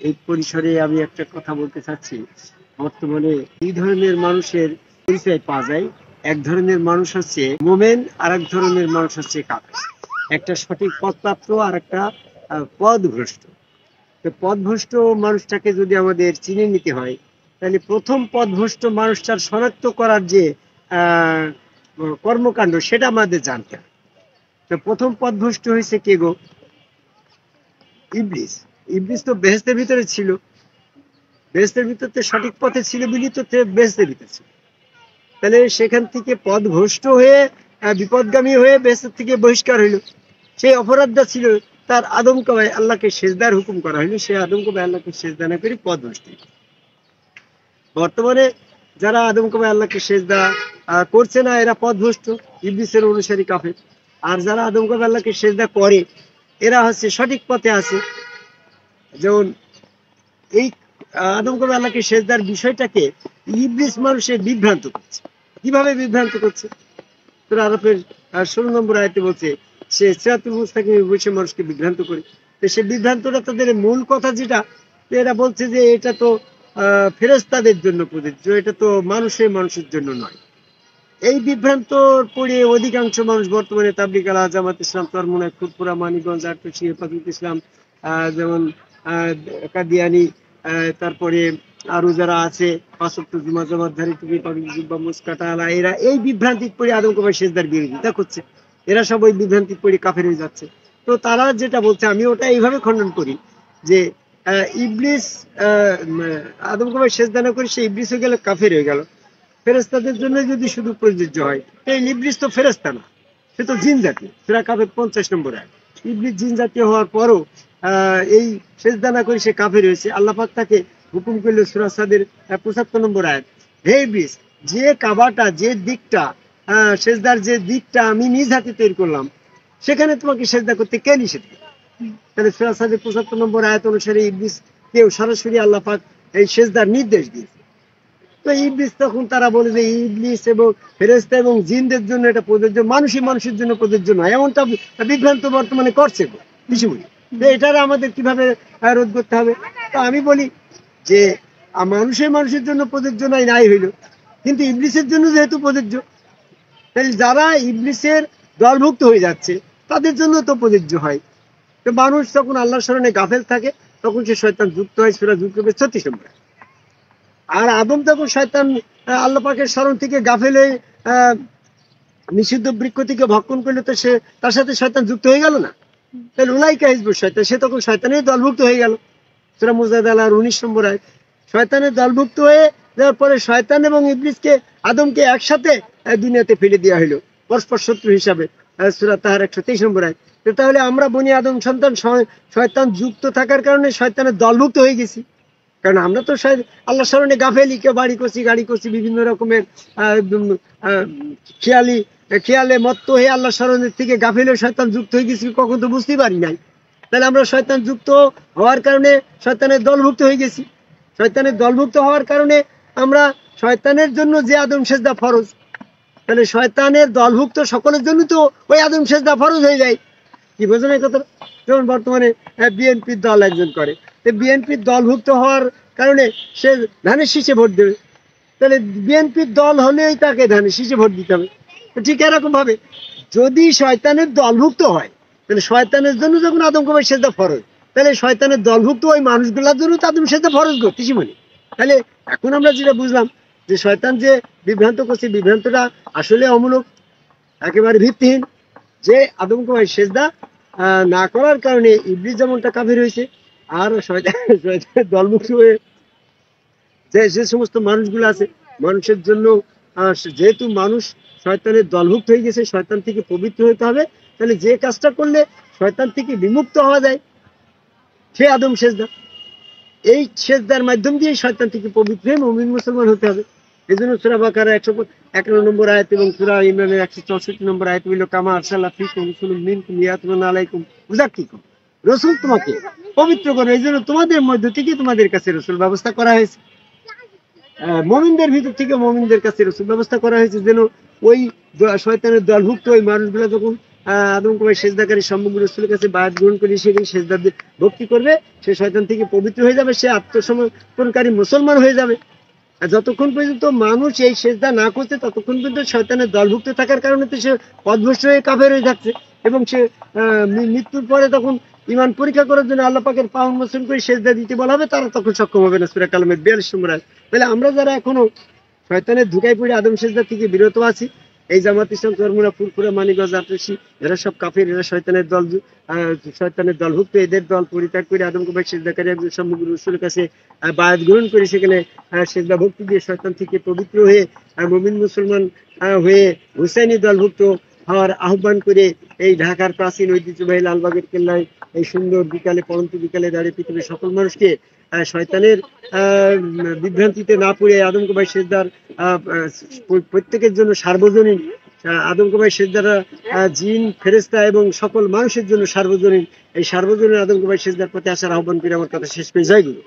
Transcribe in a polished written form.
এই পরিসরে আমি একটা কথা বলতে চাচ্ছি। বর্তমানে দুই ধরনের মানুষের পরিচয় পাওয়া যায়। এক ধরনের মানুষ হচ্ছে মোমেন, আর এক ধরনের মানুষ হচ্ছে কাফের। একটা সঠিক পথপ্রাপ্ত, আর একটা পথভ্রষ্ট। তো পথভ্রষ্ট মানুষটাকে যদি আমাদের চিনে নিতে হয়, তাহলে প্রথম পথভ্রষ্ট মানুষটার শনাক্ত করার যে আহ কর্মকাণ্ড, সেটা আমাদের জানতে হবে। তো প্রথম পথভ্রষ্ট হয়েছে কে গো? ইবলিস। ইবলিস তো বেহেশতের ভিতরে ছিল, বেহেশতের ভিতরে সঠিক পথে ছিল বলি তো বেহেশতের ভিতরে ছিল। তাহলে সেখান থেকে পথভ্রষ্ট হয়ে বিপদগামী হয়ে বেহেশত থেকে বহিষ্কার হইল। সেই অপরাধটা ছিল তার আদমকে আল্লাহকে সেজদার হুকুম করা হইল, সে আদমকে আল্লাহকে সেজদা না করে পথভ্রষ্ট। বর্তমানে যারা আদমকে আল্লাহকে সেজদা করছে না, এরা পথভ্রষ্ট, ইবলিসের অনুসারী, কাফের। আর যারা আদমকে আল্লাহকে সেজদা করে, এরা হচ্ছে সঠিক পথে আছে। যেমন এই আদম কবি আল্লাহকে সেজদার বিষয়টাকে ইবলিস মানুষের বিভ্রান্ত করছে। কিভাবে বিভ্রান্ত করছে? সূরা আরাফের 16 নম্বর আয়াতে বলছে সে সিরাতুল মুস্তাকিমে বসে মানুষকে বিভ্রান্ত করে। তো সে বিভ্রান্তটা তাদের মূল কথা যেটা, এরা বলছে যে এটা তো ফেরেশতাদের জন্য প্রযোজ্য, এটা তো মানুষের জন্য নয়। এই বিভ্রান্ত পড়ে অধিকাংশ মানুষ বর্তমানে তাবলিগ আল জামাত ইসলাম, চরমোনাই, ফুরফুরা, মানিকগঞ্জ, আটরশি, হেফাজত ইসলাম, যেমন কাদিয়ানি, তারপরে আরো যারা আছে পাঁচ ওয়াক্ত জুমা জামাতধারী, টুপি পাগড়ি জুব্বা মুস্কাটা আলা, এরা এই বিভ্রান্তিক পড়ে আদমকে সেজদার বিরোধিতা করছে। এরা সব ওই বিভ্রান্তিক পড়ে কাফের হয়ে যাচ্ছে। তো তারা যেটা বলছে, আমি ওটা এইভাবে খণ্ডন করি যে ইবলিস আদমকে সেজদা না করে সে ইবলিস হয়ে গেল, কাফের হয়ে গেল। ফেরেশতাদের জন্য যদি শুধু প্রযোজ্য হয়, এই ইবলিস তো ফেরেশতা না, সে তো জিন জাতীয়। সূরা কাফের 50 নম্বর আয়াত। ইবলিস জিন জাতীয় হওয়ার পরও এই সেজদা না করে সে কাফের হয়েছে। আল্লাহ পাক তাকে হুকুম করল, সূরা সাদের 75 নম্বর আয়াত, হে ইবলিস, যে কাবাটা, যে দিকটা, সেজদার যে দিকটা আমি নিজ হাতে তৈরি করলাম, সেখানে তোমাকে সেজদা করতে কে নিষেধ করে? তাহলে সূরা সাদের 75 নম্বর আয়াত অনুসারে ইবলিস কেউ সরাসরি আল্লাহ পাক এই সেজদার নির্দেশ দিয়েছে। তো ইবলিস তখন তারা বলে যে ইবলিস এবং ফেরেশতা এবং জিনদের জন্য এটা প্রযোজ্য, মানুষের জন্য প্রযোজ্য নয়, এমনটা বিভ্রান্ত বর্তমানে করছে কিছু বলি। এটার আমাদের কিভাবে রোধ করতে হবে? তো আমি বলি যে মানুষের জন্য প্রযোজ্য নয়, নাই হইল, কিন্তু ইবলিসের জন্য যেহেতু প্রযোজ্য, তাহলে যারা ইবলিসের দলভুক্ত হয়ে যাচ্ছে তাদের জন্য তো প্রযোজ্য হয়। তো মানুষ যখন আল্লাহর স্মরণে গাফেল থাকে, তখন সে শয়তান যুক্ত হয়, সূরা যুক্ত 36 নম্বর। আর আদম তখন শয়তান আল্লাহ পাকের স্মরণ থেকে গাফেল হয়ে নিষিদ্ধ বৃক্ষ থেকে ভক্ষণ করলে তো সে তার সাথে শয়তান যুক্ত হয়ে গেল না? তাহলে উলাইকা হিজবুশ শয়তান, সে তখন শয়তানের দলভুক্ত হয়ে গেল। সূরা মুজাদালার 19 নম্বর আয়াত। শয়তানের দলভুক্ত হয়ে যাওয়ার পরে শয়তান এবং ইবলিসকে, আদমকে একসাথে দুনিয়াতে ফেলে দেওয়া হলো পরস্পর শত্রু হিসাবে, সূরা তাহার 123 নম্বর আয়াত। তাহলে আমরা বনি আদম সন্তান শয়তান যুক্ত থাকার কারণে শয়তানের দলভুক্ত হয়ে গেছি। কারণ আমরা তো আল্লাহ স্মরণে গাফেলি, কেউ বাড়ি করছি, গাড়ি করছি, বিভিন্ন রকমের খেয়ালে মত্ত হয়ে আল্লাহ স্মরণের থেকে গাফেলে শয়তান যুক্ত হয়ে গেছি, কখন তো বুঝতেই পারি নাই। তাহলে আমরা শয়তান যুক্ত হওয়ার কারণে শয়তানের দলভুক্ত হয়ে গেছি। শয়তানের দলভুক্ত হওয়ার কারণে আমরা শয়তানের জন্য যে আদম সেজদা ফরজ, তাহলে শয়তানের দলভুক্ত সকলের জন্য তো ওই আদম সেজদা ফরজ হয়ে যায়। কি বোঝেন এই কথা? যেমন বর্তমানে বিএনপির দল একজন করে, বিএনপির দলভুক্ত হওয়ার কারণে সে ধানের শীষে ভোট দেবে, তাহলে বিএনপির দল হলেই তাকে ধানের শীষে ভোট দিতে হবে। ঠিক এরকম ভাবে যদি শয়তানের দলভুক্ত হয়, তাহলে শয়তানের জন্য যখন আদমকে সেজদা ফরজ, তাহলে শয়তানের দলভুক্ত ওই মানুষগুলোর জন্য তো আদম সেজদা ফরজ গো, কিছু মনে। তাহলে এখন আমরা যেটা বুঝলাম যে শয়তান যে বিভ্রান্ত করছে, বিভ্রান্তটা আসলে অমূলক, একেবারে ভিত্তিহীন। যে আদমকে সেজদা না করার কারণে ইবলিস যেমনটা কাফের হয়েছে, আর শয়তানের দলভুক্ত হয়ে যে সমস্ত মানুষগুলো আছে, মানুষের জন্য যেহেতু মানুষ শয়তানের দলভুক্ত হয়ে গেছে, শয়তান থেকে পবিত্র হতে হবে। তাহলে যে কাজটা করলে শয়তান থেকে বিমুক্ত হওয়া যায়, সে আদম সেজদা। এই সেজদার মাধ্যম দিয়ে শয়তান থেকে পবিত্র হয়ে মুমিন মুসলমান হতে হবে। এই জন্য সূরা বাকারা 151 নম্বর আয়াত এবং সূরা ইমরানের 164 নম্বর আয়াত হইল, কামা আরসালনা ফীকুম রাসূলুম মিনকুম ইয়াতলুনা আলাইকুম মুযাক্কিকুম, রাসূল তোমাকে পবিত্র করে, এই জন্য তোমাদের মধ্য থেকে তোমাদের কাছে রাসূল ব্যবস্থা করা হয়েছে। মুমিনদের ভিতর থেকে মুমিনদের কাছে রাসূল ব্যবস্থা করা হয়েছে, যেন ওই শয়তানের দলভুক্ত ওই মানুষগুলো যখন আদমকুমারী সেজদাকারী সম্মুখ রসুলের কাছে বায়াত গ্রহণ করে সেদিন সেজদা দিয়ে ভক্তি করবে, সে শয়তান থেকে পবিত্র হয়ে যাবে, সে আত্মসমর্পণকারী মুসলমান হয়ে যাবে। আর যতক্ষণ পর্যন্ত মানুষ এই সেজদা না করছে ততক্ষণ পর্যন্ত শয়তানের দলভুক্ত থাকার কারণে তো সে পথভ্রষ্ট হয়ে কাফের হয়ে যাচ্ছে, এবং সে মৃত্যুর পরে তখন ইমান পরীক্ষা করার জন্য আল্লাহ পাকের পা উন্মোচন করে সেজদা দিতে বলা হবে, তারা তখন সক্ষম হবে না। সূরা কালামের 42 নম্বর আয়াত। তাহলে আমরা যারা এখনো শয়তানের ধোঁকায় পড়ে আদম সেজদা থেকে বিরত আছি, এই জামাত ইসলাম, চরমুনা, ফুরফুরা, মানিকগঞ্জ, আটরশি, এরা সব কাফের, এরা শয়তানের দলভুক্ত। এদের দল পরিত্যাগ করে আদমকুমারী সেজদাকারী একজন সম্মুখ রসুলের কাছে বায়াত গ্রহণ করে সেখানে সেজদা ভক্তি দিয়ে শয়তান থেকে পবিত্র হয়ে মুমিন মুসলমান হয়ে হুসাইনি দলভুক্ত হওয়ার আহ্বান করে এই ঢাকার প্রাচীন ঐতিহ্যবাহী লালবাগের কেল্লায় এই সুন্দর বিকালে, পড়ন্ত বিকালে দাঁড়িয়ে পৃথিবীর সকল মানুষকে শয়তানের বিভ্রান্তিতে না পড়ে আদমকুমারী সেজদার প্রত্যেকের জন্য সার্বজনীন, আদমকুমারী সেজদারা জিন, ফেরেশতা এবং সকল মানুষের জন্য সার্বজনীন, এই সার্বজনীন আদমকুমারী সেজদার প্রতি আসার আহ্বান করে আমার কথা শেষ করে জয় গুরু।